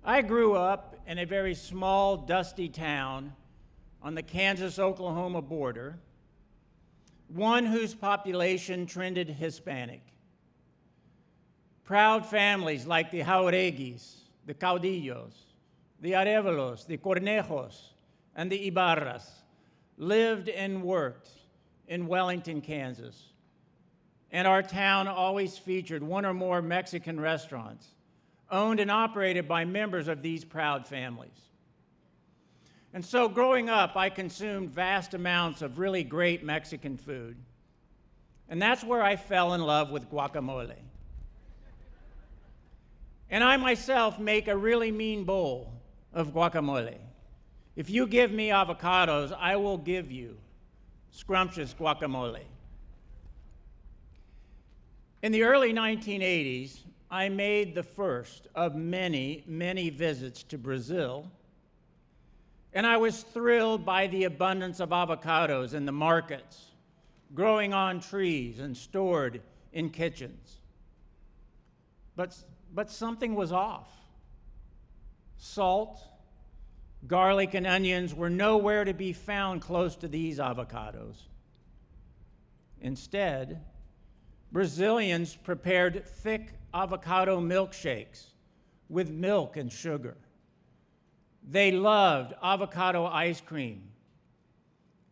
I grew up in a very small, dusty town on the Kansas-Oklahoma border, one whose population trended Hispanic. Proud families like the Jaureguis, the Caudillos, the Arevalos, the Cornejos, and the Ibarras lived and worked in Wellington, Kansas. And our town always featured one or more Mexican restaurants, owned and operated by members of these proud families. And so growing up, I consumed vast amounts of really great Mexican food. And that's where I fell in love with guacamole. And I myself make a really mean bowl of guacamole. If you give me avocados, I will give you scrumptious guacamole. In the early 1980s, I made the first of many, many visits to Brazil, and I was thrilled by the abundance of avocados in the markets, growing on trees and stored in kitchens. But something was off. Salt, garlic, and onions were nowhere to be found close to these avocados. Instead, Brazilians prepared thick avocado milkshakes with milk and sugar. They loved avocado ice cream.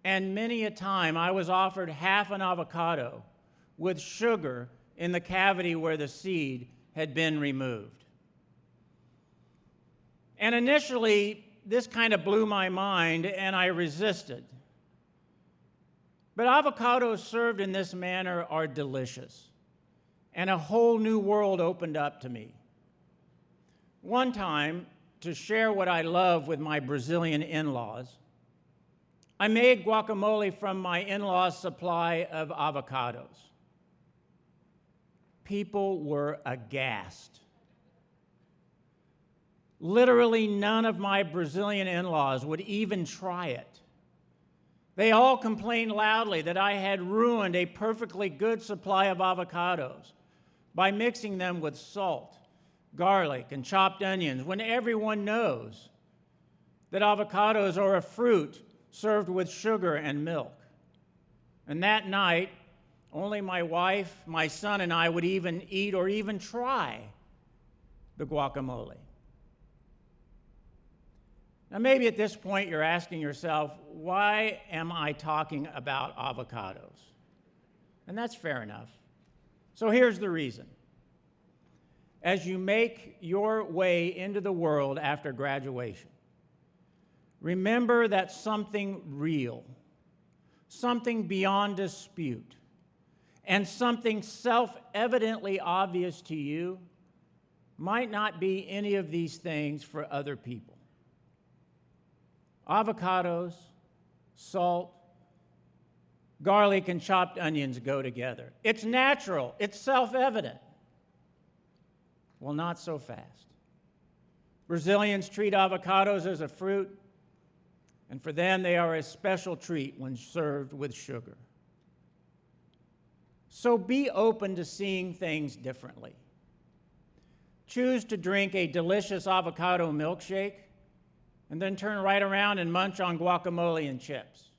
And many a time I was offered half an avocado with sugar in the cavity where the seed had been removed. And initially, this kind of blew my mind, and I resisted. But avocados served in this manner are delicious, and a whole new world opened up to me. One time, to share what I love with my Brazilian in-laws, I made guacamole from my in-laws' supply of avocados. People were aghast. Literally none of my Brazilian in-laws would even try it. They all complained loudly that I had ruined a perfectly good supply of avocados by mixing them with salt, garlic, and chopped onions, when everyone knows that avocados are a fruit served with sugar and milk. And that night, only my wife, my son, and I would even eat or even try the guacamole. Now, maybe at this point you're asking yourself, why am I talking about avocados? And that's fair enough. So here's the reason. As you make your way into the world after graduation, remember that something real, something beyond dispute, and something self-evidently obvious to you might not be any of these things for other people. Avocados, salt, garlic, and chopped onions go together. It's natural. It's self-evident. Well, not so fast. Brazilians treat avocados as a fruit, and for them, they are a special treat when served with sugar. So be open to seeing things differently. Choose to drink a delicious avocado milkshake, and then turn right around and munch on guacamole and chips.